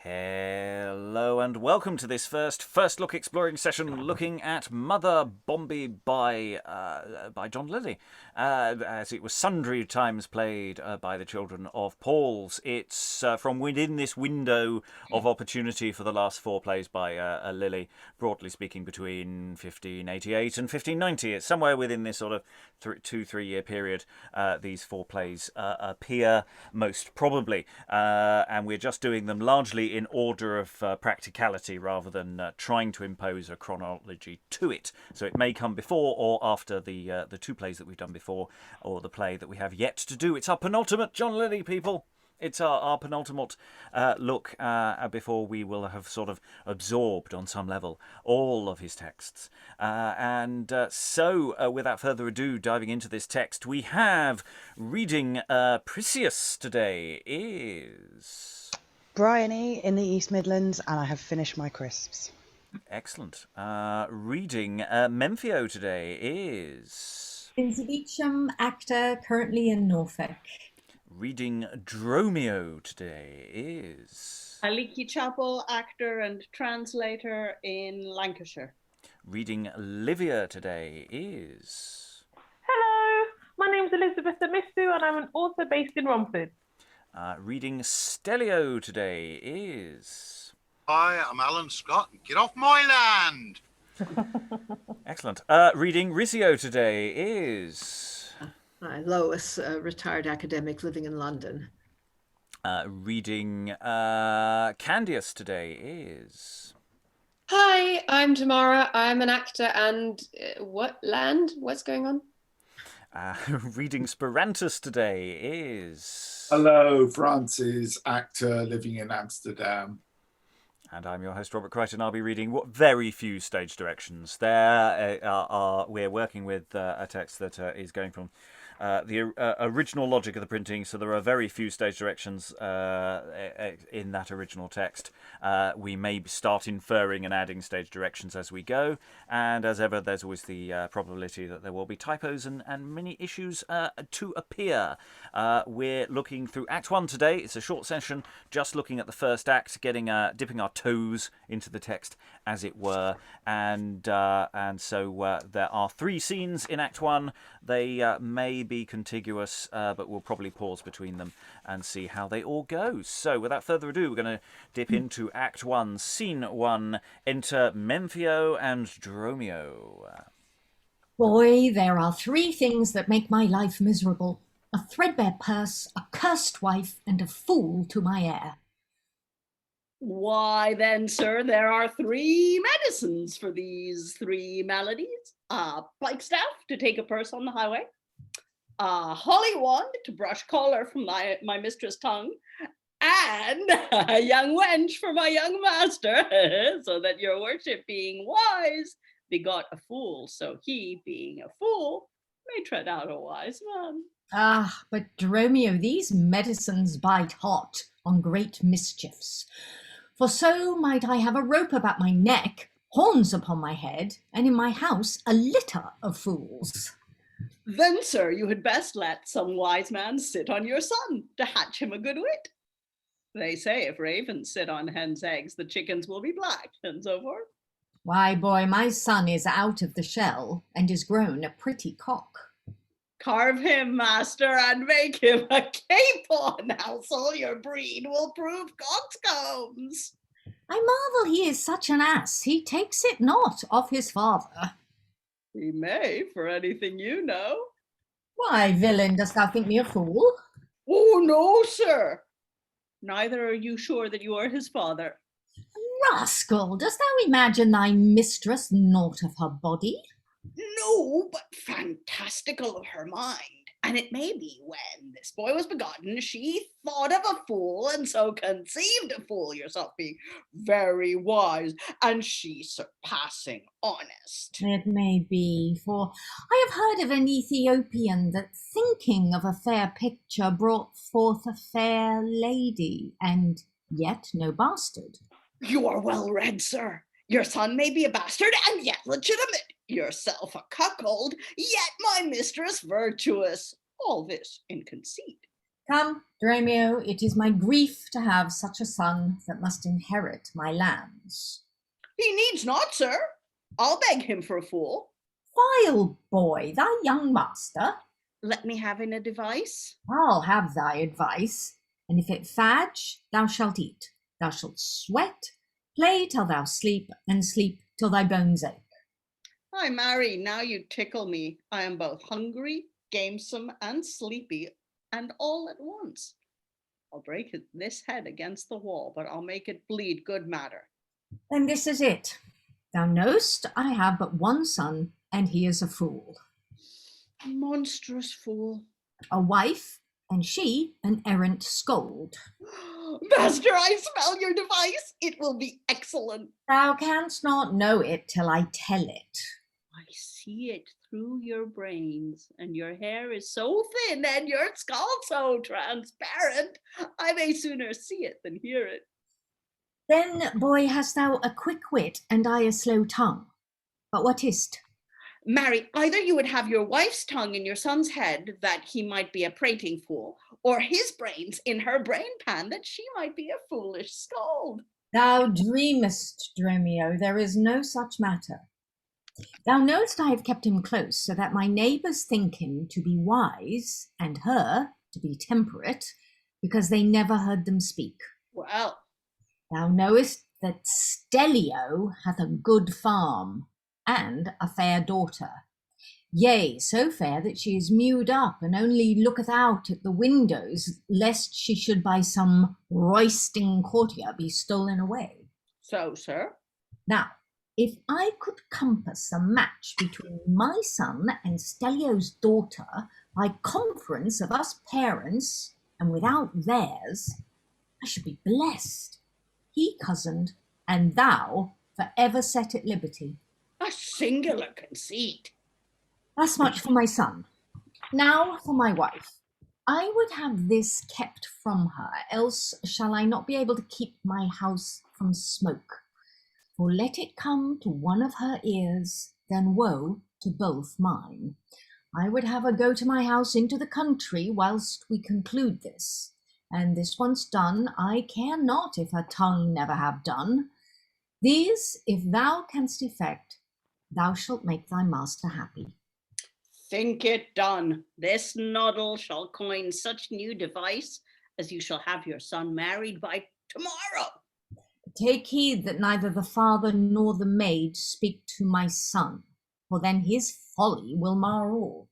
Hello and welcome to this first look exploring session looking at Mother Bombie by John Lyly, as it was sundry times played by the children of Paul's. It's from within this window of opportunity for the last four plays by Lyly, broadly speaking between 1588 and 1590. It's somewhere within this sort of 2-3 year period these four plays appear most probably, and we're just doing them largely in order of practicality rather than trying to impose a chronology to it. So it may come before or after the two plays that we've done before, or the play that we have yet to do. It's our penultimate John Lyly, people. It's our penultimate look before we will have sort of absorbed on some level all of his texts. So without further ado, diving into this text, we have reading Prisius today is... Briony in the East Midlands, and I have finished my crisps. Excellent. Reading Memphio today is... Lynsey Beauchamp, actor, currently in Norfolk. Reading Dromio today is... Aliki, Chapple, actor and translator in Lancashire. Reading Livia today is... Hello, my name's Elizabeth Amisu and I'm an author based in Romford. Reading Stellio today is... Hi, I'm Alan Scott. Get off my land! Excellent. Reading Risio today is... Hi, Lois, a retired academic living in London. Reading Candius today is... Hi, I'm Tamara. I'm an actor and... what land? What's going on? Reading Sperantus today is... Hello, Francis, actor living in Amsterdam. And I'm your host, Robert Crighton. I'll be reading what very few stage directions there are. We're working with a text that is going from the original logic of the printing, so there are very few stage directions in that original text. We may start inferring and adding stage directions as we go, and as ever, there's always the probability that there will be typos and many issues to appear. We're looking through Act 1 today. It's a short session, just looking at the first act, dipping our toes into the text, as it were, and so there are 3 scenes in Act 1. They may be contiguous, but we'll probably pause between them and see how they all go. So without further ado, we're going to dip into Act 1, Scene 1, enter Memphio and Dromio. Boy, there are 3 things that make my life miserable. A threadbare purse, a cursed wife, and a fool to my heir. Why then, sir, there are 3 medicines for these 3 maladies. A pike staff to take a purse on the highway, a holly wand to brush choler from my mistress' tongue, and a young wench for my young master, so that your worship being wise begot a fool, so he being a fool may tread out a wise man. Ah, but Dromio, these medicines bite hot on great mischiefs. For so might I have a rope about my neck, horns upon my head, and in my house a litter of fools. Then, sir, you had best let some wise man sit on your son to hatch him a good wit. They say if ravens sit on hens' eggs, the chickens will be black, and so forth. Why, boy, my son is out of the shell and is grown a pretty cock. Carve him, master, and make him a capon, else all your breed will prove coxcombs. I marvel he is such an ass, he takes it not of his father. He may, for anything you know. Why, villain, dost thou think me a fool? Oh, no, sir. Neither are you sure that you are his father. Rascal, dost thou imagine thy mistress naught of her body? No, but fantastical of her mind. And it may be when this boy was begotten, she thought of a fool, and so conceived a fool, yourself being very wise, and she surpassing honest. It may be, for I have heard of an Ethiopian that, thinking of a fair picture, brought forth a fair lady, and yet no bastard. You are well read, sir. Your son may be a bastard, and yet legitimate. Yourself a cuckold, yet my mistress virtuous. All this in conceit. Come, Dromio, it is my grief to have such a son that must inherit my lands. He needs not, sir. I'll beg him for a fool. Vile boy, thy young master. Let me have in a device. I'll have thy advice, and if it fadge, thou shalt eat. Thou shalt sweat, play till thou sleep, and sleep till thy bones ache. I marry, now you tickle me. I am both hungry, gamesome, and sleepy, and all at once. I'll break this head against the wall, but I'll make it bleed good matter. Then this is it. Thou know'st I have but one son, and he is a fool. Monstrous fool. A wife, and she an errant scold. Master, I smell your device. It will be excellent. Thou canst not know it till I tell it. I see it through your brains, and your hair is so thin, and your skull so transparent. I may sooner see it than hear it. Then, boy, hast thou a quick wit, and I a slow tongue. But what is't? Marry, either you would have your wife's tongue in your son's head, that he might be a prating fool, or his brains in her brain pan, that she might be a foolish scold. Thou dreamest, Dromio, there is no such matter. Thou knowest I have kept him close, so that my neighbours think him to be wise, and her to be temperate, because they never heard them speak. Well, thou knowest that Stellio hath a good farm, and a fair daughter. Yea, so fair that she is mewed up, and only looketh out at the windows, lest she should by some roisting courtier be stolen away. So, sir? Now, if I could compass a match between my son and Stellio's daughter by conference of us parents, and without theirs, I should be blessed. He cozened, and thou for ever set at liberty. A singular conceit. Thus much for my son. Now for my wife. I would have this kept from her, else shall I not be able to keep my house from smoke. For let it come to one of her ears, then woe to both mine. I would have her go to my house into the country whilst we conclude this. And this once done, I care not if her tongue never have done. These, if thou canst effect, thou shalt make thy master happy. Think it done. This noddle shall coin such new device as you shall have your son married by tomorrow. Take heed that neither the father nor the maid speak to my son, for then his folly will mar all.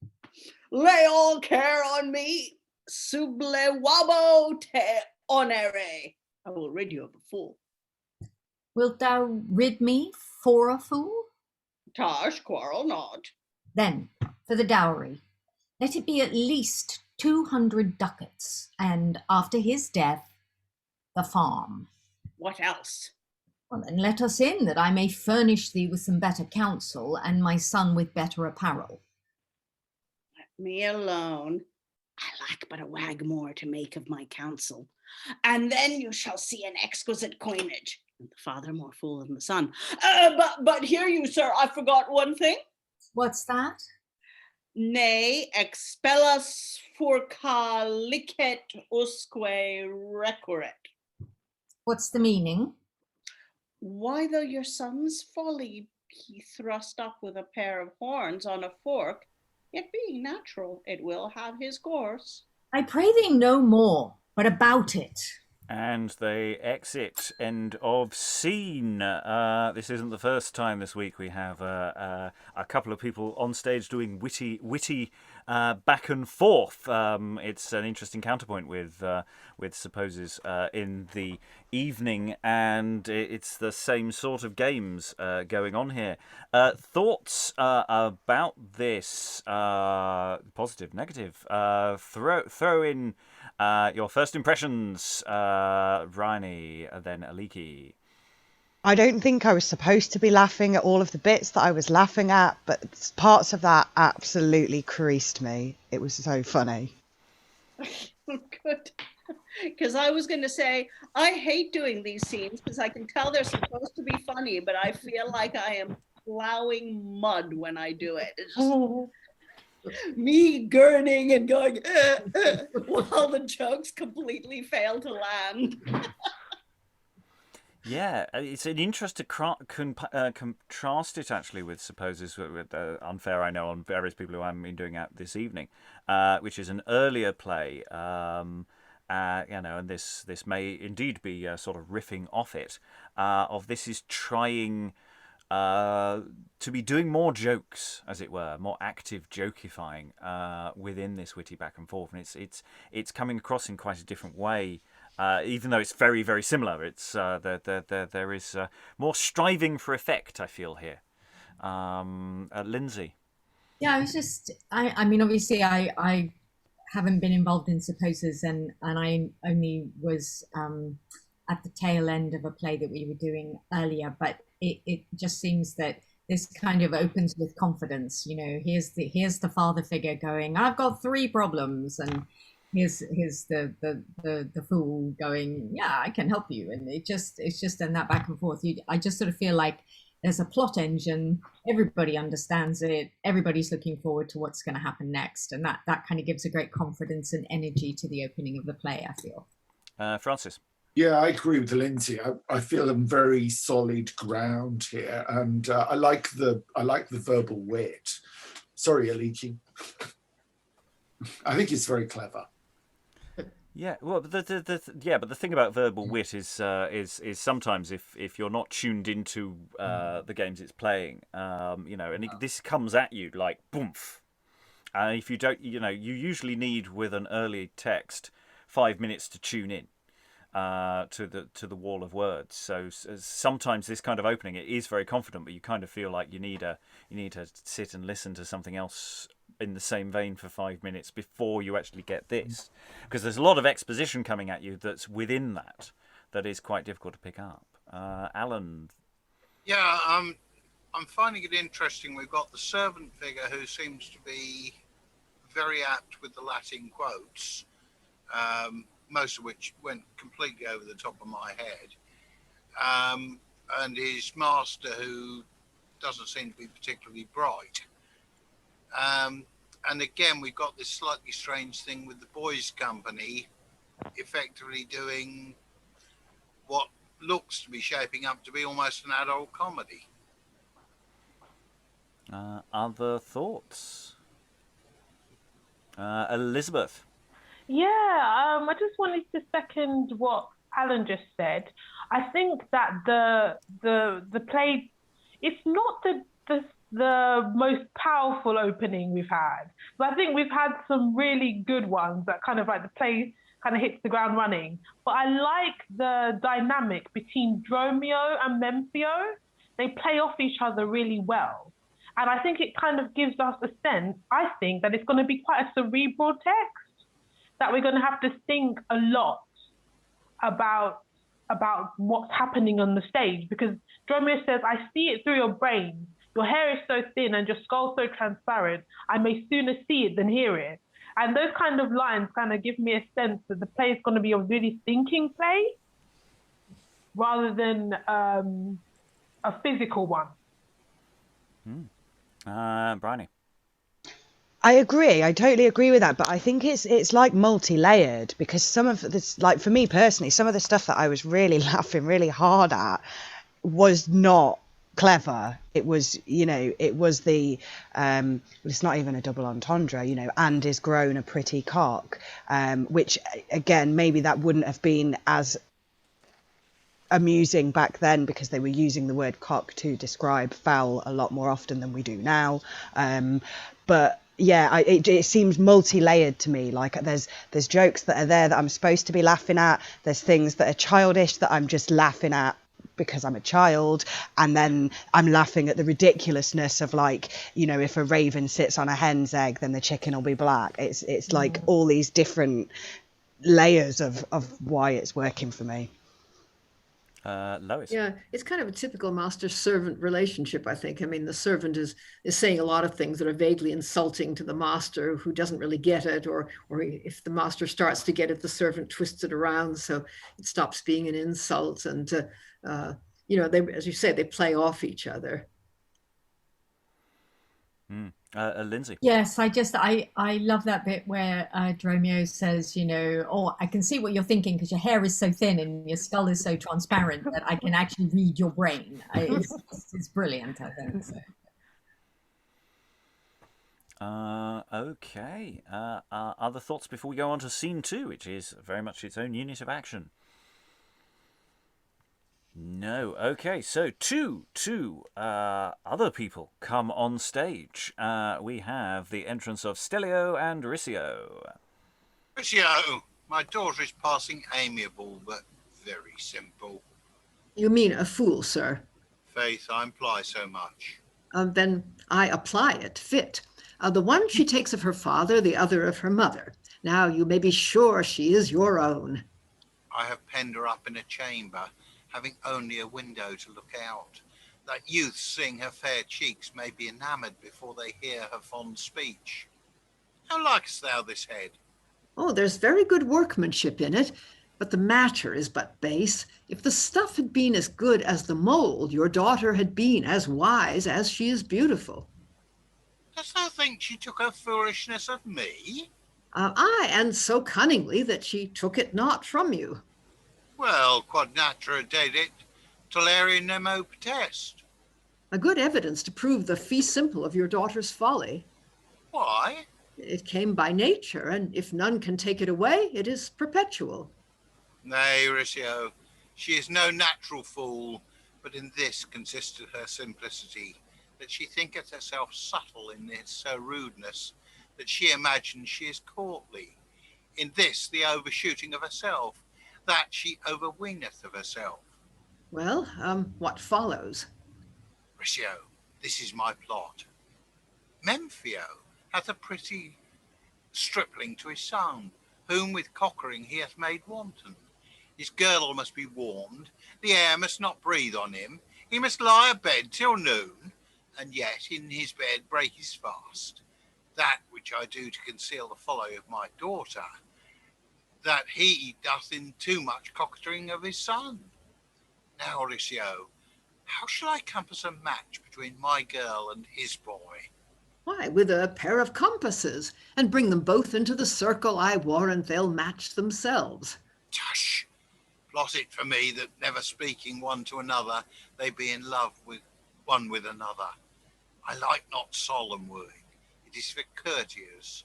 Lay all care on me. Sublewabo te onere. I will rid you of a fool. Wilt thou rid me for a fool? Tosh, quarrel not. Then, for the dowry, let it be at least 200 ducats, and after his death, the farm. What else? Well, then let us in, that I may furnish thee with some better counsel, and my son with better apparel. Let me alone. I lack but a wag more to make of my counsel, and then you shall see an exquisite coinage. And the father more fool than the son. But hear you, sir, I forgot one thing. What's that? Ne expellas furca licet usque recurret. What's the meaning? Why, though your son's folly he thrust up with a pair of horns on a fork, yet being natural, it will have his course. I pray thee no more, but about it. And they exit. End of scene. This isn't the first time this week we have a couple of people on stage doing witty back and forth. It's an interesting counterpoint with supposes in the evening, and it's the same sort of games going on here. Thoughts about this? Positive, negative. Throw in your first impressions, Briony, then Aliki. I don't think I was supposed to be laughing at all of the bits that I was laughing at, but parts of that absolutely creased me. It was so funny. Good. Because I was going to say, I hate doing these scenes because I can tell they're supposed to be funny, but I feel like I am plowing mud when I do it. It's just, Me gurning and going, while the jokes completely fail to land. Yeah, it's an interest to contrast it actually with Supposes, with Unfair, I know, on various people who I've been doing out this evening, which is an earlier play, and this may indeed be sort of riffing off it, of this is trying to be doing more jokes, as it were, more active jokifying within this witty back and forth, and it's coming across in quite a different way. Even though it's very, very similar, it's there is more striving for effect, I feel here. Lynsey. Yeah, I was just, I mean, obviously, I haven't been involved in Supposes, and I only was at the tail end of a play that we were doing earlier, but it just seems that this kind of opens with confidence. You know, here's the father figure going, I've got 3 problems, and here's the fool going, yeah, I can help you, and it's just in that back and forth. I just sort of feel like there's a plot engine, everybody understands it, everybody's looking forward to what's going to happen next, and that kind of gives a great confidence and energy to the opening of the play, I feel. Francis. Yeah, I agree with Lynsey. I feel on very solid ground here, and I like the verbal wit. Sorry, Aliki. I think it's very clever. Yeah, well, but the thing about verbal wit is sometimes if you're not tuned into the games it's playing, this comes at you like boomf, and if you don't, you usually need with an early text 5 minutes to tune in to the wall of words. So sometimes this kind of opening, it is very confident, but you kind of feel like you need to sit and listen to something else in the same vein for 5 minutes before you actually get this, because there's a lot of exposition coming at you that's within that is quite difficult to pick up. Alan. Yeah, I'm finding it interesting. We've got the servant figure who seems to be very apt with the Latin quotes, most of which went completely over the top of my head, and his master, who doesn't seem to be particularly bright. And again, we've got this slightly strange thing with the boys' company effectively doing what looks to be shaping up to be almost an adult comedy. Other thoughts? Elizabeth? Yeah, I just wanted to second what Alan just said. I think that the play, it's not the most powerful opening we've had. But I think we've had some really good ones that kind of like the play kind of hits the ground running. But I like the dynamic between Dromio and Memphio. They play off each other really well. And I think it kind of gives us a sense, I think, that it's going to be quite a cerebral text, that we're going to have to think a lot about what's happening on the stage. Because Dromio says, I see it through your brain. Your hair is so thin and your skull so transparent, I may sooner see it than hear it. And those kind of lines kind of give me a sense that the play is going to be a really thinking play rather than a physical one. Briony. I agree. I totally agree with that. But I think it's like multi-layered, because some of this, like for me personally, some of the stuff that I was really laughing really hard at was not clever. It was, it was the it's not even a double entendre, and is grown a pretty cock, which again, maybe that wouldn't have been as amusing back then because they were using the word cock to describe fowl a lot more often than we do now. But yeah, it seems multi-layered to me. Like there's jokes that are there that I'm supposed to be laughing at. There's things that are childish that I'm just laughing at because I'm a child, and then I'm laughing at the ridiculousness of, like, if a raven sits on a hen's egg, then the chicken will be black. It's like all these different layers of why it's working for me. Lois. Yeah, it's kind of a typical master-servant relationship, I think. I mean, the servant is saying a lot of things that are vaguely insulting to the master, who doesn't really get it, or if the master starts to get it, the servant twists it around so it stops being an insult. And they, as you say, they play off each other. Lynsey. Yes, I love that bit where Dromio says, oh, I can see what you're thinking because your hair is so thin and your skull is so transparent that I can actually read your brain. It's brilliant, I think. So. Okay. Other thoughts before we go on to scene 2, which is very much its own unit of action? No. Okay, so two other people come on stage. We have the entrance of Stellio and Risio. Risio, my daughter is passing amiable, but very simple. You mean a fool, sir? Faith, I imply so much. Then I apply it, fit. The one she takes of her father, the other of her mother. Now you may be sure she is your own. I have penned her up in a chamber, having only a window to look out, that youths seeing her fair cheeks may be enamoured before they hear her fond speech. How likest thou this head? Oh, there's very good workmanship in it, but the matter is but base. If the stuff had been as good as the mould, your daughter had been as wise as she is beautiful. Dost thou think she took her foolishness of me? Aye, and so cunningly that she took it not from you. Well, quod natura dedit, tolere nemo potest. A good evidence to prove the fee simple of your daughter's folly. Why? It came by nature, and if none can take it away, it is perpetual. Nay, Risio, she is no natural fool, but in this consisted her simplicity, that she thinketh herself subtle in this her rudeness, that she imagines she is courtly. In this the overshooting of herself, that she overweeneth of herself. Well, what follows? Risio, this is my plot. Memphio hath a pretty stripling to his son, whom with cockering he hath made wanton. His girdle must be warmed, the air must not breathe on him, he must lie abed till noon, and yet in his bed break his fast. That which I do to conceal the folly of my daughter, that he doth in too much coquetering of his son. Now, Risio, how shall I compass a match between my girl and his boy? Why, with a pair of compasses, and bring them both into the circle, I warrant they'll match themselves. Tush! Plot it for me that never speaking one to another, they be in love with one with another. I like not solemn wooing. It is for courtiers.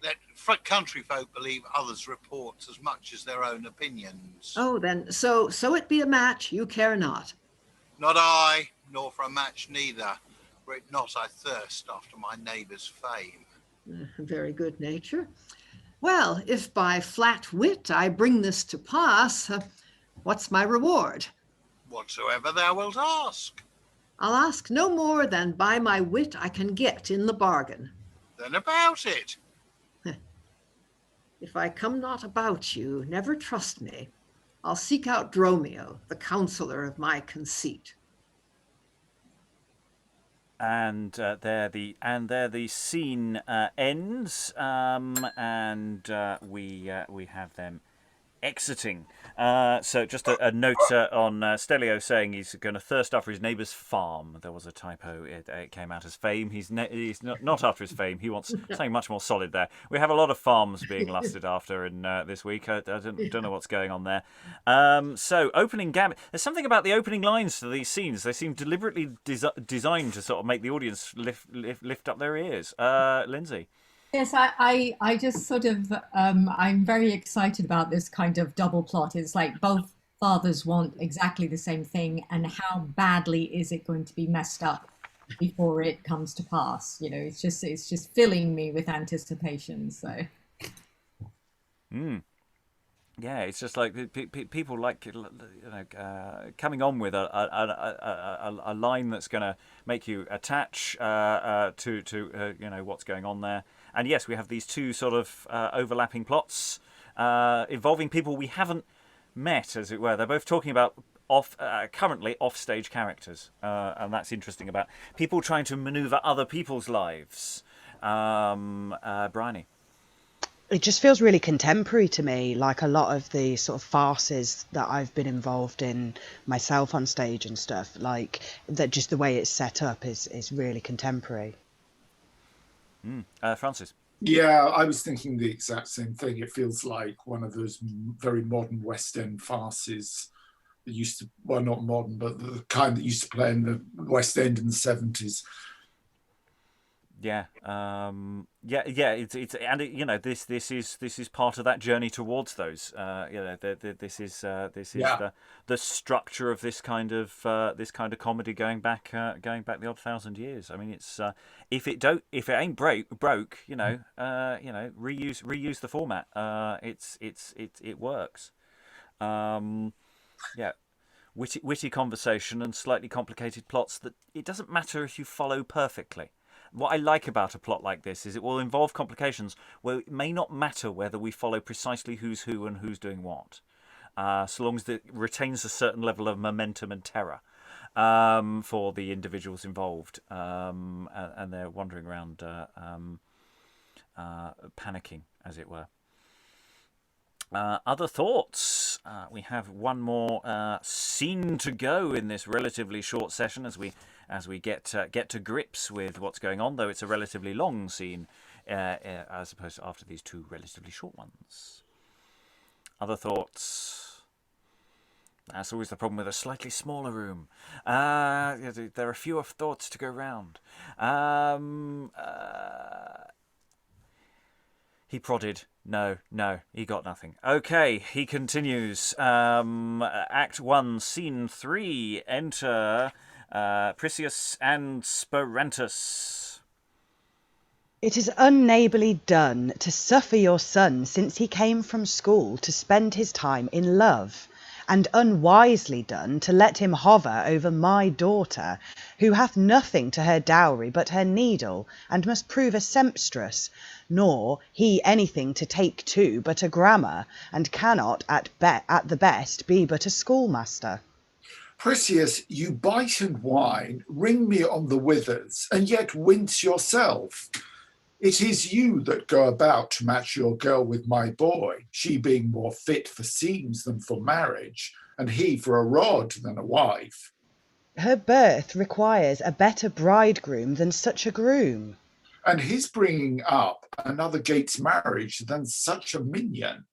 Let country folk believe others' reports as much as their own opinions. Oh, then, so it be a match, you care not. Not I, nor for a match neither, were it not I thirst after my neighbour's fame. Very good nature. Well, if by flat wit I bring this to pass, what's my reward? Whatsoever thou wilt ask. I'll ask no more than by my wit I can get in the bargain. Then about it. If I come not about you, never trust me. I'll seek out Dromio, the counsellor of my conceit. And there the scene ends, and we have them exiting. So just a note on Stelio saying he's going to thirst after his neighbour's farm. There was a typo. It came out as fame. He's not after his fame. He wants something much more solid there. We have a lot of farms being lusted after in this week. I don't know what's going on there. So opening gambit. There's something about the opening lines to these scenes. They seem deliberately designed to sort of make the audience lift up their ears. Lynsey. Yes, I just sort of, I'm very excited about this kind of double plot. It's like both fathers want exactly the same thing, and how badly is it going to be messed up before it comes to pass? It's just filling me with anticipation. So. Yeah, it's just like people like coming on with a line that's going to make you attach to what's going on there. And yes, we have these two sort of overlapping plots involving people we haven't met, as it were. They're both talking about currently off-stage characters, and that's interesting about people trying to manoeuvre other people's lives. Briony. It just feels really contemporary to me, like a lot of the sort of farces that I've been involved in myself on stage and stuff. Like that, just the way it's set up is really contemporary. Francis. Yeah, I was thinking the exact same thing. It feels like one of those very modern West End farces that used to, well, not modern, but the kind that used to play in the West End in the 70s. Yeah, it's and it, this is part of that journey towards those. This is the structure of this kind of comedy going back the odd 1,000 years. I mean, it's if it ain't broke, reuse the format. It works. Witty conversation and slightly complicated plots that it doesn't matter if you follow perfectly. What I like about a plot like this is it will involve complications where it may not matter whether we follow precisely who's who and who's doing what, so long as it retains a certain level of momentum and terror for the individuals involved, and they're wandering around panicking, as it were. Other thoughts? We have one more scene to go in this relatively short session as we get to grips with what's going on, though it's a relatively long scene as opposed to after these two relatively short ones. Other thoughts? That's always the problem with a slightly smaller room. There are fewer thoughts to go round. He prodded. No, he got nothing. Okay, he continues. Act 1, Scene 3. Enter Prisius and Sperantus. It is unneighbourly done to suffer your son since he came from school to spend his time in love, and unwisely done to let him hover over my daughter, who hath nothing to her dowry but her needle, and must prove a sempstress, nor he anything to take to but a grammar, and cannot at the best be but a schoolmaster. Prisius, you bite and whine, ring me on the withers, and yet wince yourself. It is you that go about to match your girl with my boy, she being more fit for scenes than for marriage, and he for a rod than a wife. Her birth requires a better bridegroom than such a groom. And his bringing up another gate's marriage than such a minion.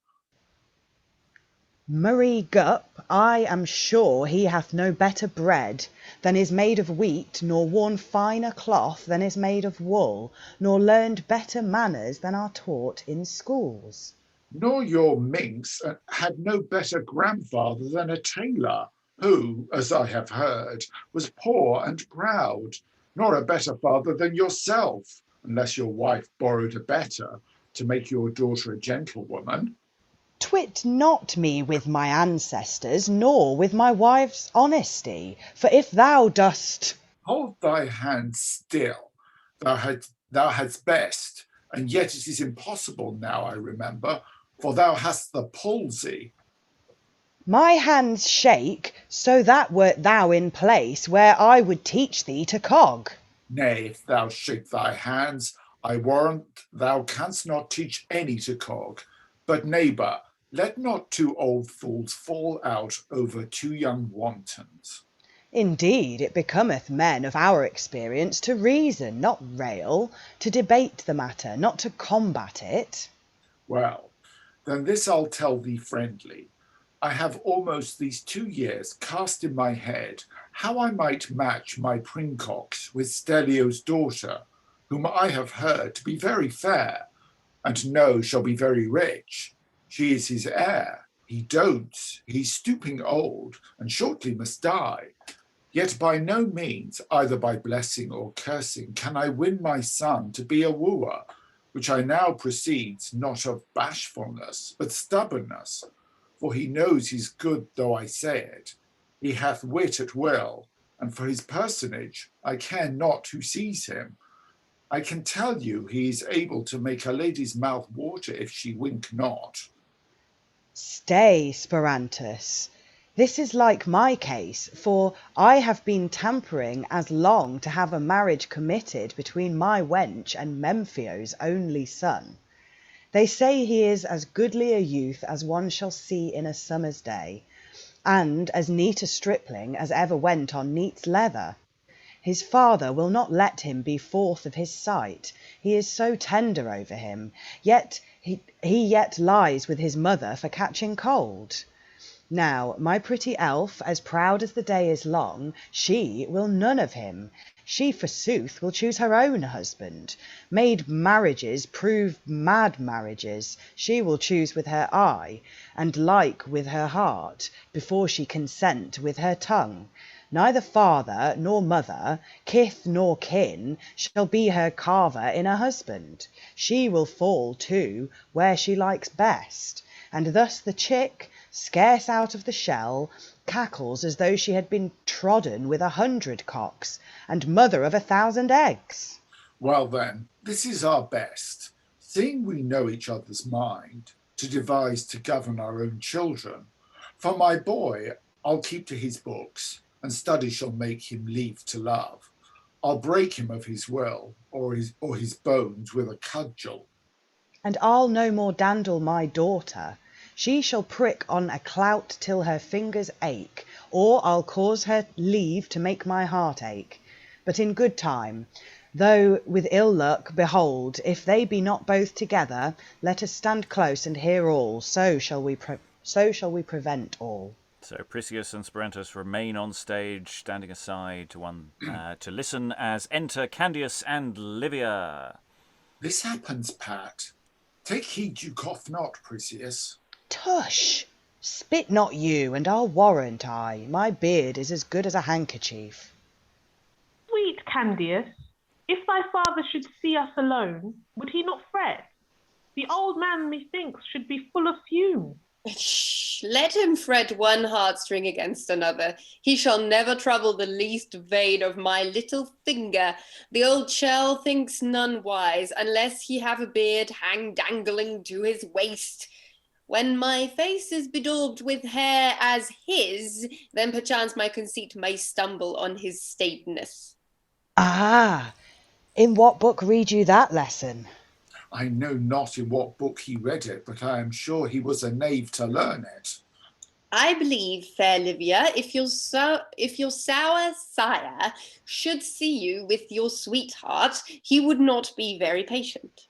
Murray Gup, I am sure he hath no better bread than is made of wheat, nor worn finer cloth than is made of wool, nor learned better manners than are taught in schools. Nor your minx had no better grandfather than a tailor, who, as I have heard, was poor and proud, nor a better father than yourself, unless your wife borrowed a better to make your daughter a gentlewoman. Twit not me with my ancestors, nor with my wife's honesty, for if thou dost... Hold thy hand still, thou hadst best, and yet it is impossible now, I remember, for thou hast the palsy. My hands shake, so that wert thou in place where I would teach thee to cog. Nay, if thou shake thy hands, I warrant thou canst not teach any to cog. But neighbour, let not two old fools fall out over two young wantons. Indeed, it becometh men of our experience to reason, not rail, to debate the matter, not to combat it. Well, then this I'll tell thee friendly. I have almost these 2 years cast in my head how I might match my princox with Stellio's daughter, whom I have heard to be very fair, and know shall be very rich. She is his heir. He dotes, he's stooping old, and shortly must die. Yet by no means, either by blessing or cursing, can I win my son to be a wooer, which I now proceeds not of bashfulness, but stubbornness. For he knows he's good, though I say it. He hath wit at will, and for his personage I care not who sees him. I can tell you he is able to make a lady's mouth water if she wink not. Stay, Sperantus. This is like my case, for I have been tampering as long to have a marriage committed between my wench and Memphio's only son. They say he is as goodly a youth as one shall see in a summer's day, and as neat a stripling as ever went on neat's leather. His father will not let him be forth of his sight. He is so tender over him, yet he yet lies with his mother for catching cold. Now, my pretty elf, as proud as the day is long, she will none of him. She, forsooth, will choose her own husband. Made marriages prove mad marriages. She will choose with her eye, and like with her heart, before she consent with her tongue. Neither father nor mother, kith nor kin, shall be her carver in a husband. She will fall, too, where she likes best. And thus the chick, scarce out of the shell, cackles as though she had been trodden with 100 cocks, and mother of 1,000 eggs. Well then, this is our best, seeing we know each other's mind, to devise to govern our own children. For my boy, I'll keep to his books, and study shall make him leave to love. I'll break him of his will, or his bones with a cudgel. And I'll no more dandle my daughter. She shall prick on a clout till her fingers ache, or I'll cause her leave to make my heart ache. But in good time, though with ill luck, behold, if they be not both together, let us stand close and hear all, so shall we prevent all. So Prisius and Sperantus remain on stage, standing aside to listen as enter Candius and Livia. This happens, Pat. Take heed you cough not, Prisius. Tush! Spit not you, and I'll warrant my beard is as good as a handkerchief. Sweet Candius, if thy father should see us alone, would he not fret? The old man, methinks, should be full of fume. Shh, let him fret one heartstring against another. He shall never trouble the least vein of my little finger. The old churl thinks none wise, unless he have a beard hang dangling to his waist. When my face is bedaubed with hair as his, then perchance my conceit may stumble on his stateness. Ah, in what book read you that lesson? I know not in what book he read it, but I am sure he was a knave to learn it. I believe, fair Livia, if your sour sire should see you with your sweetheart, he would not be very patient.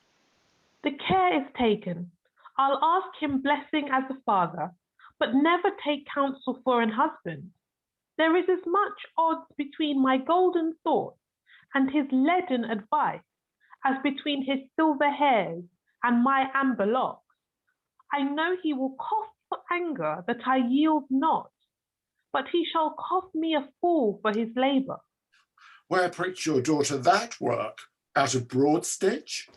The care is taken. I'll ask him blessing as a father, but never take counsel for an husband. There is as much odds between my golden thoughts and his leaden advice as between his silver hairs and my amber locks. I know he will cough for anger that I yield not, but he shall cough me a fool for his labour. Where pricked your daughter that work? Out of Broadstitch?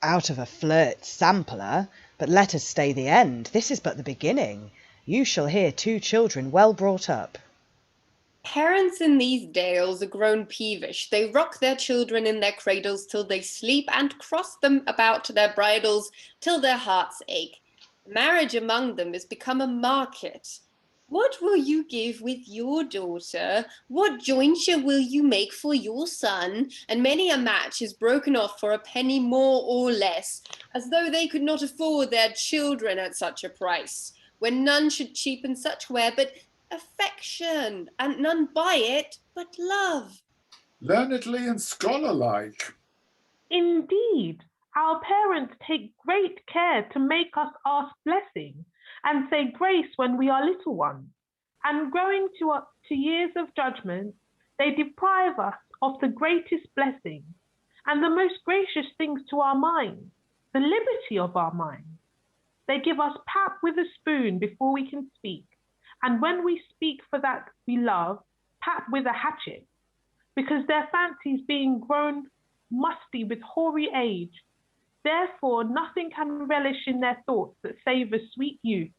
Out of a flirt sampler, but let us stay the end. This is but the beginning. You shall hear 2 children well brought up. Parents in these dales are grown peevish. They rock their children in their cradles till they sleep, and cross them about their bridles till their hearts ache. Marriage among them is become a market. What will you give with your daughter? What jointure will you make for your son? And many a match is broken off for a penny more or less, as though they could not afford their children at such a price, when none should cheapen such ware but affection, and none buy it but love. Learnedly and scholar-like. Indeed, our parents take great care to make us ask blessing and say grace when we are little ones, and growing to years of judgment, they deprive us of the greatest blessing and the most gracious things to our minds, the liberty of our minds. They give us pap with a spoon before we can speak, and when we speak for that we love, pap with a hatchet, because their fancies being grown musty with hoary age, therefore nothing can relish in their thoughts that savours sweet youth.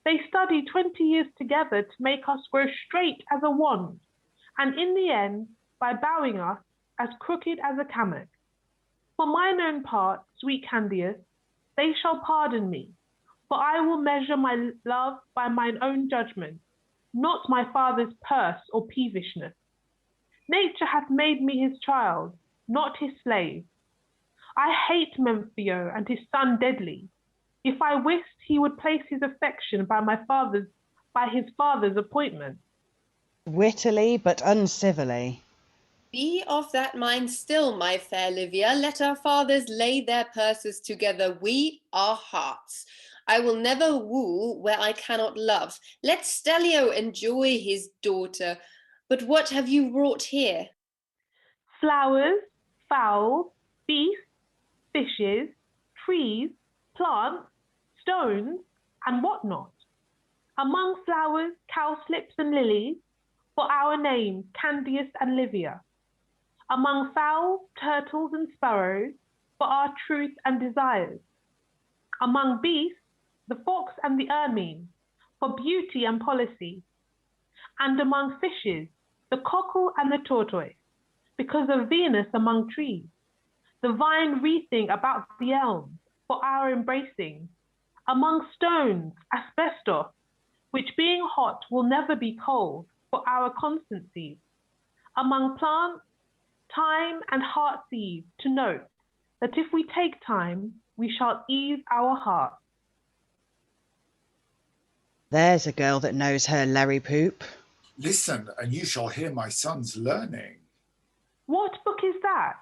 They study 20 years together to make us grow straight as a wand, and in the end, by bowing us as crooked as a cammock. For mine own part, sweet Candius, they shall pardon me, for I will measure my love by mine own judgment, not my father's purse or peevishness. Nature hath made me his child, not his slave. I hate Memphio and his son deadly. If I wished, he would place his affection by his father's appointment. Wittily but uncivilly. Be of that mind still, my fair Livia. Let our fathers lay their purses together. We are hearts. I will never woo where I cannot love. Let Stelio enjoy his daughter. But what have you wrought here? Flowers, fowls, beasts, fishes, trees, plants, stones, and what not. Among flowers, cowslips and lilies, for our names, Candius and Livia. Among fowls, turtles and sparrows, for our truth and desires. Among beasts, the fox and the ermine, for beauty and policy. And among fishes, the cockle and the tortoise, because of Venus among trees. The vine wreathing about the elm, for our embracing. Among stones, asbestos, which being hot will never be cold, for our constancies. Among plants, time and heartsease, to note that if we take time, we shall ease our hearts. There's a girl that knows her Larry Poop. Listen, and you shall hear my son's learning. What book is that?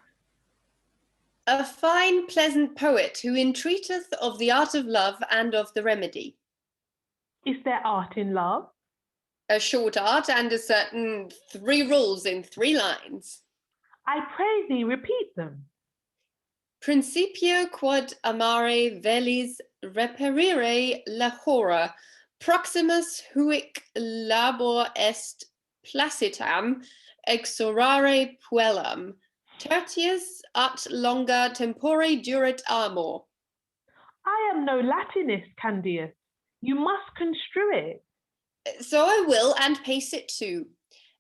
A fine, pleasant poet who entreateth of the art of love and of the remedy. Is there art in love? A short art and a certain 3 rules in 3 lines. I pray thee repeat them. Principio quod amare velis reperire lahora, proximus huic labor est placitam exorare puellam, tertius at longa tempore durit amor. I am no Latinist, Candius. You must construe it. So I will, and pace it too.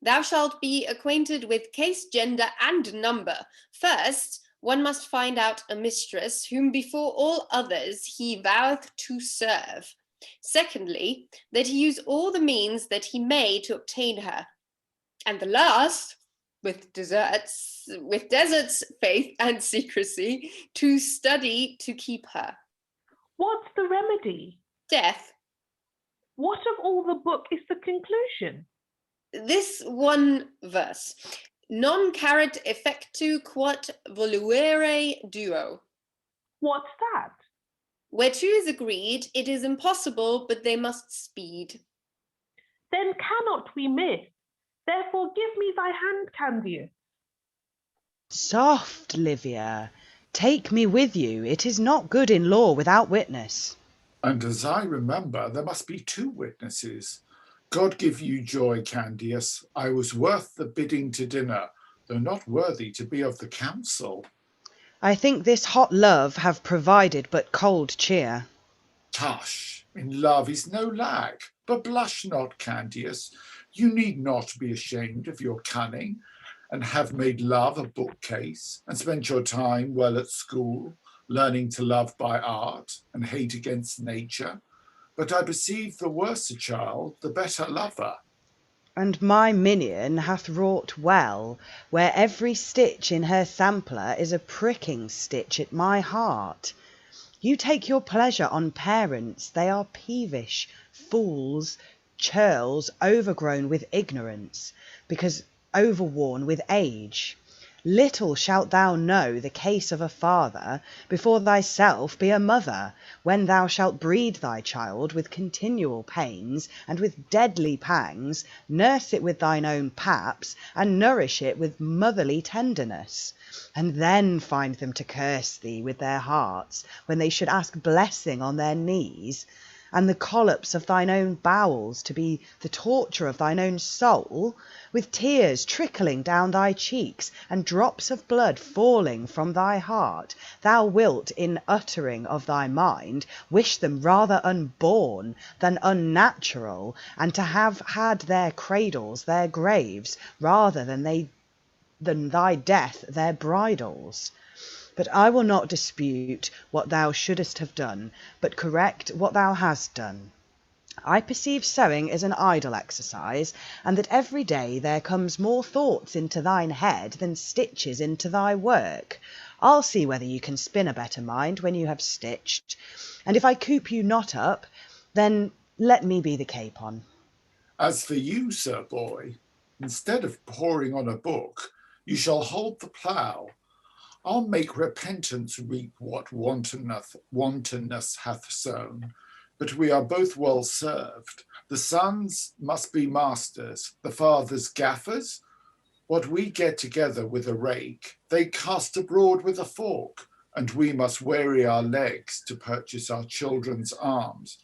Thou shalt be acquainted with case, gender, and number. First, one must find out a mistress whom before all others he voweth to serve. Secondly, that he use all the means that he may to obtain her. And the last, with deserts, faith, and secrecy, to study to keep her. What's the remedy? Death. What of all the book is the conclusion? This one verse. Non caret effectu quod voluere duo. What's that? Where 2 is agreed, it is impossible, but they must speed. Then cannot we miss. Therefore give me thy hand, Candius. Soft, Livia. Take me with you. It is not good in law without witness. And as I remember, there must be 2 witnesses. God give you joy, Candius. I was worth the bidding to dinner, though not worthy to be of the council. I think this hot love have provided but cold cheer. Tush, in love is no lack, but blush not, Candius. You need not be ashamed of your cunning, and have made love a bookcase, and spent your time well at school, learning to love by art, and hate against nature. But I perceive the worse a child, the better lover. And my minion hath wrought well, where every stitch in her sampler is a pricking stitch at my heart. You take your pleasure on parents, they are peevish, fools, churls overgrown with ignorance, because overworn with age. Little shalt thou know the case of a father before thyself be a mother, when thou shalt breed thy child with continual pains and with deadly pangs, nurse it with thine own paps, and nourish it with motherly tenderness, and then find them to curse thee with their hearts when they should ask blessing on their knees, and the collops of thine own bowels to be the torture of thine own soul, with tears trickling down thy cheeks, and drops of blood falling from thy heart, thou wilt, in uttering of thy mind, wish them rather unborn than unnatural, and to have had their cradles their graves, rather than thy death their bridals. But I will not dispute what thou shouldest have done, but correct what thou hast done. I perceive sewing is an idle exercise, and that every day there comes more thoughts into thine head than stitches into thy work. I'll see whether you can spin a better mind when you have stitched, and if I coop you not up, then let me be the capon. As for you, sir boy, instead of poring on a book, You shall hold the plough. I'll make repentance reap what wantonness hath sown. But we are both well served. The sons must be masters, the fathers gaffers. What we get together with a rake, they cast abroad with a fork, and we must weary our legs to purchase our children's arms.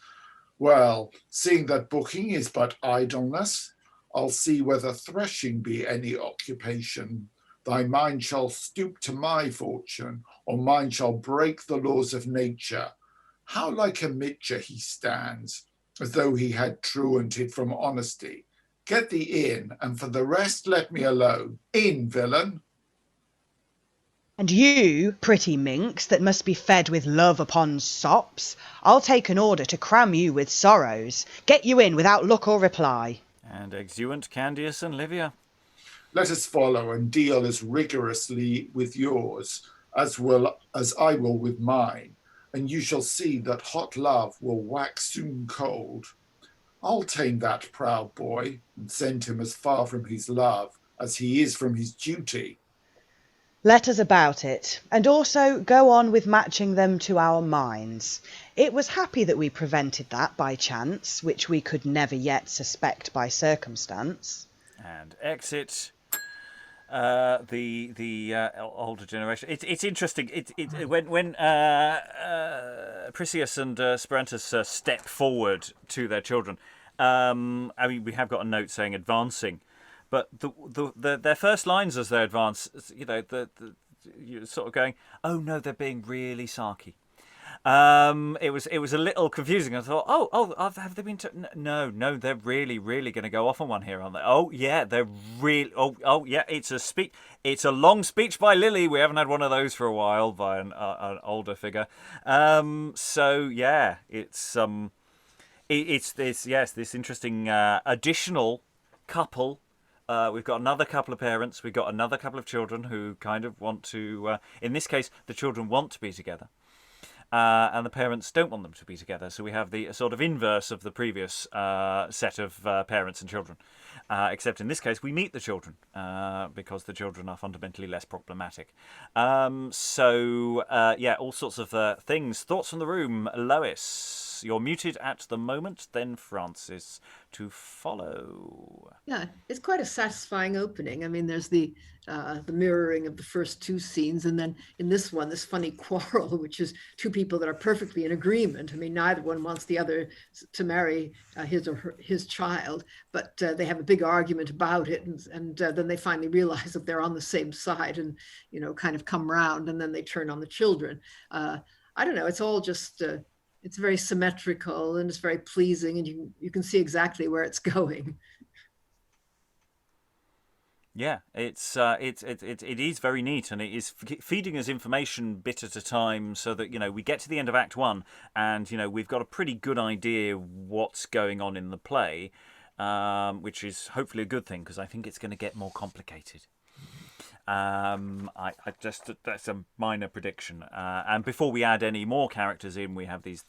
Well, seeing that booking is but idleness, I'll see whether threshing be any occupation. Thy mind shall stoop to my fortune, or mine shall break the laws of nature. How like a mitcher he stands, as though he had truanted from honesty. Get thee in, and for the rest let me alone. In, villain. And you, pretty minx, that must be fed with love upon sops, I'll take an order to cram you with sorrows. Get you in without look or reply. And exeunt Candius and Livia. Let us follow and deal as rigorously with yours as I will with mine, and you shall see that hot love will wax soon cold. I'll tame that proud boy and send him as far from his love as he is from his duty. Let us about it, and also go on with matching them to our minds. It was happy that we prevented that by chance, which we could never yet suspect by circumstance. And exit the older generation. It's interesting. When Prisius and Sperantus step forward to their children. I mean, we have got a note saying advancing, but their first lines as they advance, you're sort of going, oh no, they're being really sarky. It was a little confusing. I thought, have they been? No, they're really going to go off on one here, aren't they? Oh yeah, they're really. Oh yeah, it's a speech. It's a long speech by Lyly. We haven't had one of those for a while by an older figure. So yeah, it's this interesting additional couple. We've got another couple of parents. We've got another couple of children who kind of want to. In this case, the children want to be together. And the parents don't want them to be together. So we have the sort of inverse of the previous set of parents and children. Except in this case, we meet the children because the children are fundamentally less problematic. All sorts of things. Thoughts from the room. Lois, you're muted at the moment. Then Francis to follow. Yeah, it's quite a satisfying opening. I mean, there's the mirroring of the first two scenes, and then in this one, this funny quarrel, which is two people that are perfectly in agreement. I mean, neither one wants the other to marry his child, but they have a big argument about it, and then they finally realize that they're on the same side, and kind of come round, and then they turn on the children. I don't know. It's all just. It's very symmetrical and it's very pleasing, and you can see exactly where it's going. Yeah, it is very neat, and it is feeding us information bit at a time, so that we get to the end of Act 1, and we've got a pretty good idea what's going on in the play, which is hopefully a good thing because I think it's going to get more complicated. That's a minor prediction. And before we add any more characters in, we have this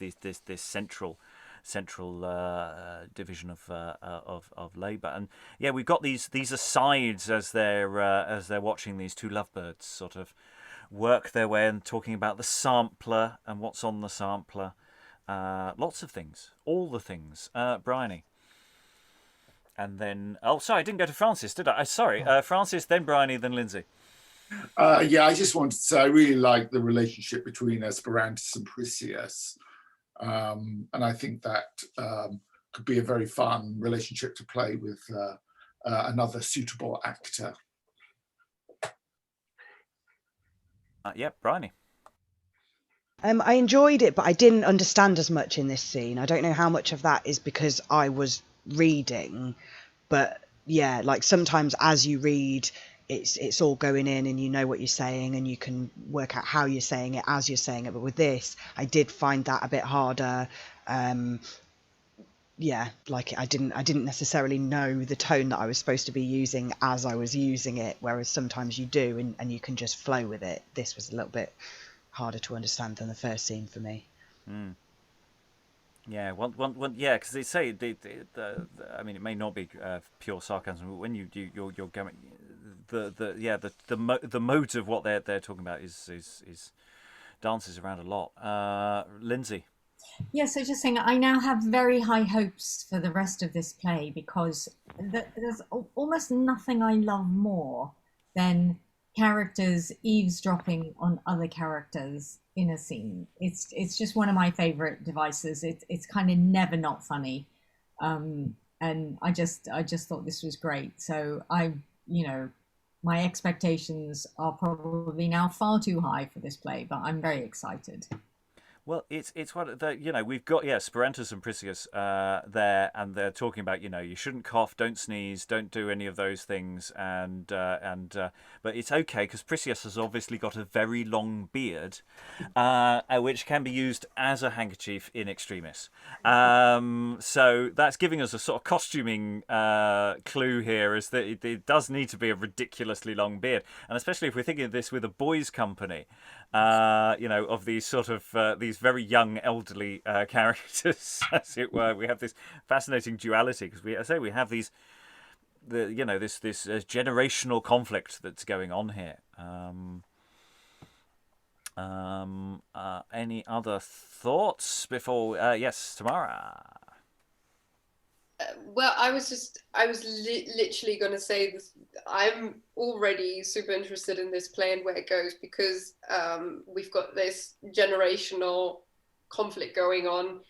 central division of labour, and yeah, we've got these asides as they're watching these two lovebirds sort of work their way and talking about the sampler and what's on the sampler. Lots of things, all the things. Briony. And then, sorry, I didn't go to Francis, did I? Sorry, Francis, then Briony, then Lynsey. I just wanted to say I really like the relationship between Sperantus and Prisius. And I think that could be a very fun relationship to play with another suitable actor. Briony. I enjoyed it, but I didn't understand as much in this scene. I don't know how much of that is because I was reading, but yeah, like sometimes as you read, it's all going in and you know what you're saying and you can work out how you're saying it as you're saying it. But with this, I did find that a bit harder. Like I didn't necessarily know the tone that I was supposed to be using as I was using it, whereas sometimes you do and you can just flow with it. This was a little bit harder to understand than the first scene for me. Yeah, because they say I mean, it may not be pure sarcasm, but when you're going, the mode of what they're talking about is dances around a lot. Lynsey. Yeah, so just saying, I now have very high hopes for the rest of this play because there's almost nothing I love more than characters eavesdropping on other characters in a scene. It's just one of my favorite devices. It's kind of never not funny, and I just thought this was great. So my expectations are probably now far too high for this play, but I'm very excited. Well, it's one of the, we've got, Sperantus and Prisius there, and they're talking about, you shouldn't cough, don't sneeze, don't do any of those things, but it's okay because Prisius has obviously got a very long beard, which can be used as a handkerchief in extremis. So that's giving us a sort of costuming clue here, is that it does need to be a ridiculously long beard, and especially if we're thinking of this with a boys' company. Of these sort of these very young elderly characters, as it were. We have this fascinating duality because we have this generational conflict that's going on here. Any other thoughts before? Yes, Tamara. Well, I was literally going to say this. I'm already super interested in this play and where it goes because we've got this generational conflict going on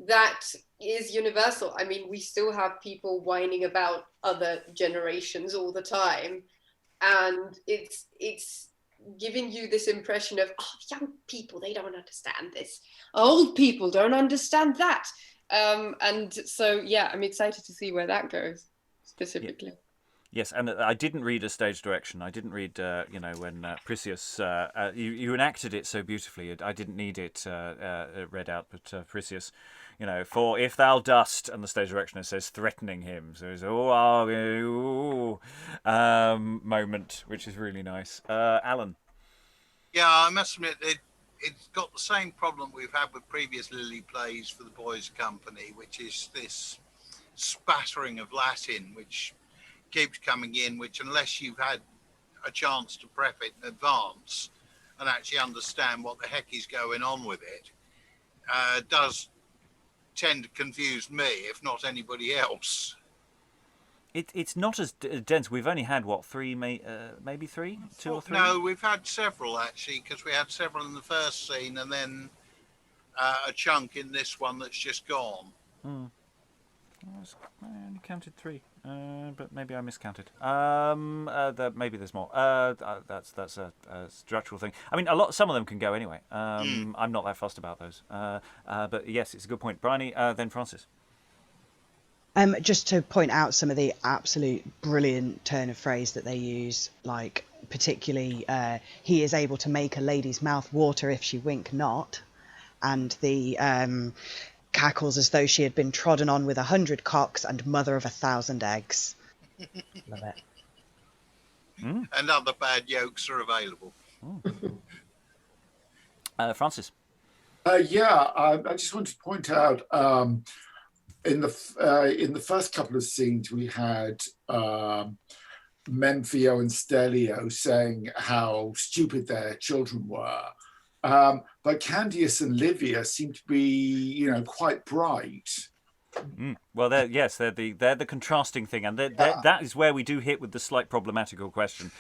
that is universal. I mean, we still have people whining about other generations all the time, and it's giving you this impression of, young people, they don't understand this. Old people don't understand that. And so, I'm excited to see where that goes specifically. Yes, and I didn't read a stage direction. I didn't read, when Prisius, you enacted it so beautifully. I didn't need it read out, but Prisius, for if thou dost, and the stage directioner says threatening him. So it's moment, which is really nice. Alan. Yeah, I must admit, it's got the same problem we've had with previous Lyly plays for the boys' company, which is this spattering of Latin, which keeps coming in, which unless you've had a chance to prep it in advance and actually understand what the heck is going on with it, does tend to confuse me, if not anybody else. It's not as dense. We've only had, maybe three? Two or three? No, we've had several, actually, because we had several in the first scene and then a chunk in this one that's just gone. I only counted three, but maybe I miscounted. Maybe there's more. That's a structural thing. I mean, some of them can go anyway. I'm not that fussed about those. But yes, it's a good point. Briony, then Francis. Just to point out some of the absolute brilliant turn of phrase that they use, like particularly he is able to make a lady's mouth water if she wink not, and the cackles as though she had been trodden on with 100 cocks and mother of 1,000 eggs. Love it. And other bad yolks are available. Francis. I just wanted to point out in the first couple of scenes we had Memphio and Stelio saying how stupid their children were. But Candius and Livia seem to be, quite bright. Well, they're the contrasting thing, and that is where we do hit with the slight problematical question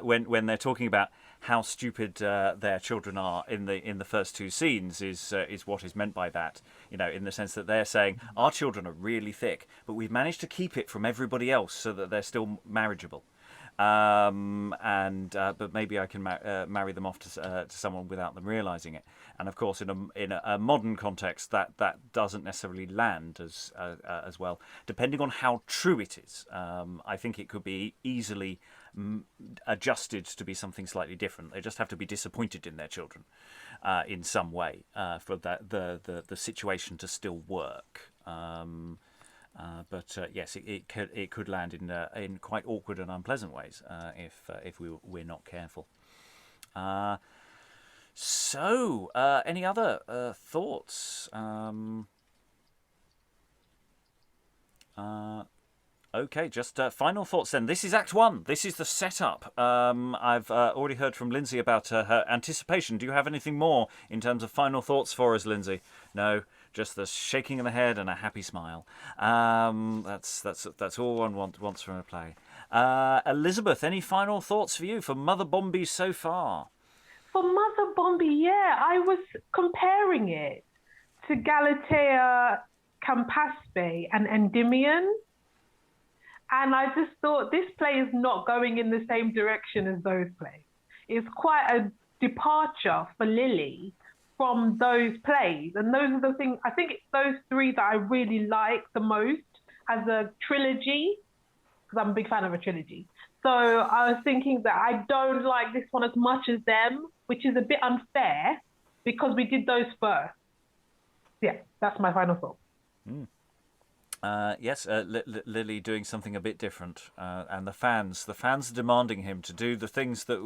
when they're talking about how stupid their children are in the first two scenes is what is meant by that. In the sense that they're saying our children are really thick, but we've managed to keep it from everybody else so that they're still marriageable. But maybe I can marry them off to someone without them realizing it. And of course, in a modern context, that doesn't necessarily land as well. Depending on how true it is, I think it could be easily adjusted to be something slightly different. They just have to be disappointed in their children in some way for the situation to still work. But yes, it could land in quite awkward and unpleasant ways if we're not careful. So, any other thoughts? Okay, just final thoughts then. This is Act 1. This is the setup. I've already heard from Lynsey about her anticipation. Do you have anything more in terms of final thoughts for us, Lynsey? No, just the shaking of the head and a happy smile. That's all one wants from a play. Elizabeth, any final thoughts for you for Mother Bombie so far? For Mother Bombie, I was comparing it to Galatea, Campaspe, and Endymion. And I just thought this play is not going in the same direction as those plays. It's quite a departure for Lyly from those plays. And those are the things, I think it's those three that I really like the most as a trilogy, because I'm a big fan of a trilogy. So I was thinking that I don't like this one as much as them, which is a bit unfair because we did those first. Yeah, that's my final thought. Yes, Lyly doing something a bit different, and the fans are demanding him to do the things that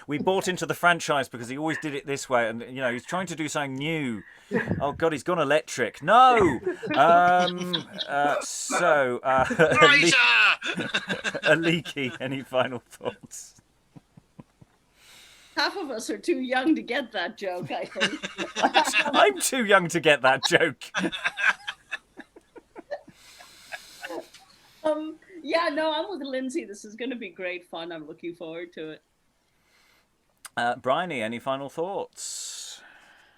we bought into the franchise because he always did it this way, and he's trying to do something new. Oh God, he's gone electric. No. Aliki, any final thoughts? Half of us are too young to get that joke, I think. I'm too young to get that joke. I'm with Lynsey. This is going to be great fun. I'm looking forward to it. Briony, any final thoughts?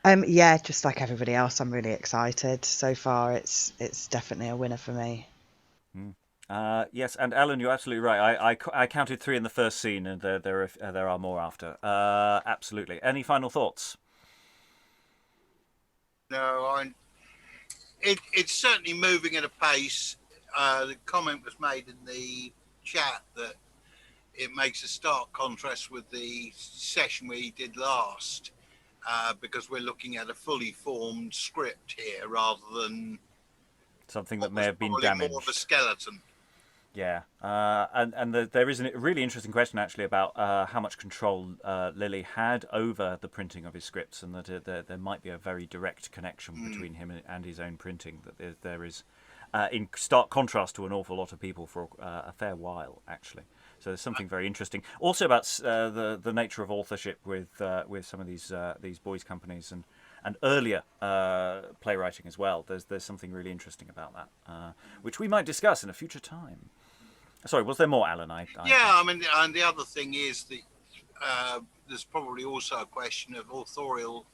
Just like everybody else, I'm really excited. So far, it's definitely a winner for me. Yes, and Ellen, you're absolutely right. I counted 3 in the first scene, and there are more after. Absolutely. Any final thoughts? No, it's certainly moving at a pace. The comment was made in the chat that it makes a stark contrast with the session we did last, because we're looking at a fully formed script here rather than something that may have been damaged. More of a skeleton. Yeah, and there is a really interesting question actually about how much control Lyly had over the printing of his scripts, and that there might be a very direct connection between him and his own printing. That there is. In stark contrast to an awful lot of people for a fair while, actually. So there's something very interesting. Also about the nature of authorship with some of these boys' companies and earlier playwriting as well. There's something really interesting about that, which we might discuss in a future time. Sorry, was there more, Alan? And the other thing is that there's probably also a question of authorial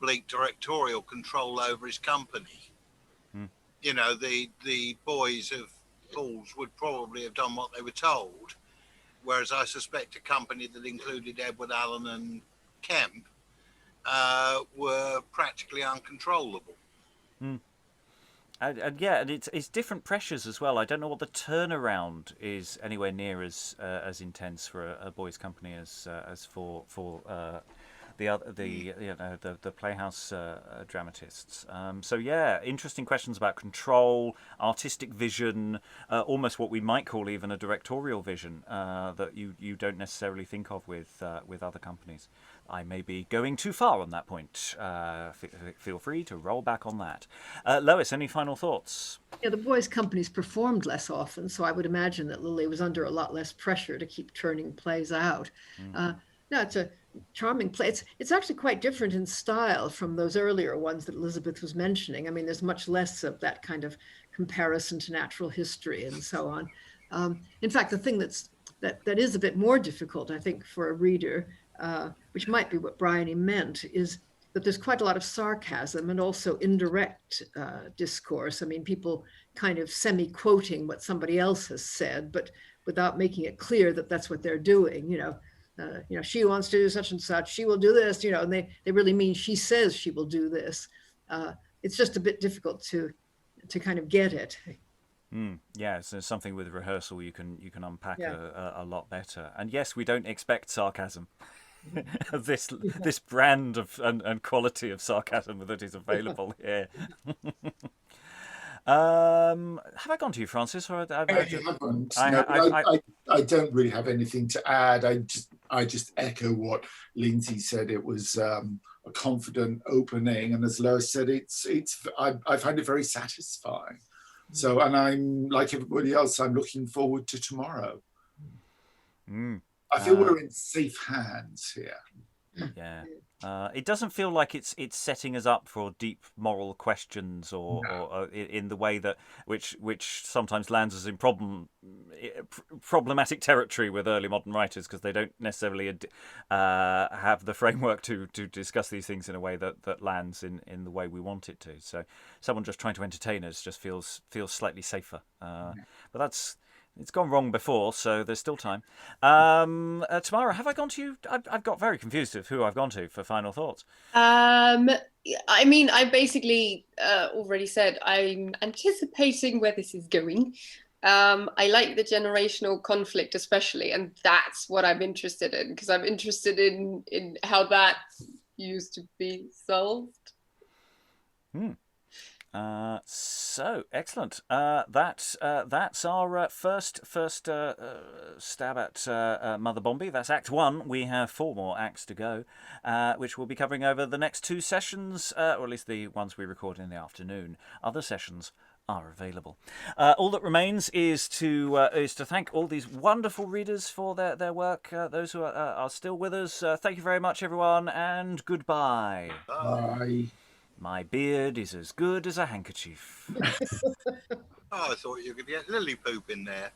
/ directorial control over his company. The boys of Falls would probably have done what they were told, whereas I suspect a company that included Edward Allen and Kemp were practically uncontrollable. And it's different pressures as well. I don't know what the turnaround is anywhere near as intense for a boys' company as for the Playhouse dramatists. Interesting questions about control, artistic vision, almost what we might call even a directorial vision that you don't necessarily think of with other companies. I may be going too far on that point. Feel free to roll back on that. Lois, any final thoughts? Yeah, the boys' companies performed less often, so I would imagine that Lyly was under a lot less pressure to keep turning plays out. No, it's a charming play. It's actually quite different in style from those earlier ones that Elizabeth was mentioning. I mean, there's much less of that kind of comparison to natural history and so on. In fact, the thing that is a bit more difficult, I think, for a reader, which might be what Briony meant, is that there's quite a lot of sarcasm and also indirect discourse. I mean, people kind of semi-quoting what somebody else has said, but without making it clear that that's what they're doing, she wants to do such and such, she will do this, and they really mean she says she will do this. It's just a bit difficult to kind of get it. Yeah, so something with rehearsal you can unpack a lot better. And yes, we don't expect sarcasm. this brand of and quality of sarcasm that is available here. Have I gone to you, Francis? Or I don't really have anything to add. I just echo what Lynsey said. It was a confident opening, and as Lois said, I find it very satisfying. So, and I'm like everybody else, I'm looking forward to tomorrow. I feel we're in safe hands here. Yeah. It doesn't feel like it's setting us up for deep moral questions or in the way that which sometimes lands us in problematic territory with early modern writers, because they don't necessarily have the framework to discuss these things in a way that lands in the way we want it to. So someone just trying to entertain us just feels slightly safer. But it's gone wrong before, so there's still time. Tamara, have I gone to you? I've got very confused of who I've gone to for final thoughts. I mean, I basically already said I'm anticipating where this is going. I like the generational conflict especially, and that's what I'm interested in, because I'm interested in how that used to be solved. So excellent. That's our first stab at Mother Bombie. That's Act 1. We have 4 more acts to go, which we'll be covering over the next 2 sessions, or at least the ones we record in the afternoon. Other sessions are available. All that remains is to thank all these wonderful readers for their work. Those who are still with us, thank you very much, everyone, and goodbye. Bye. My beard is as good as a handkerchief. Oh, I thought you could get lily poop in there.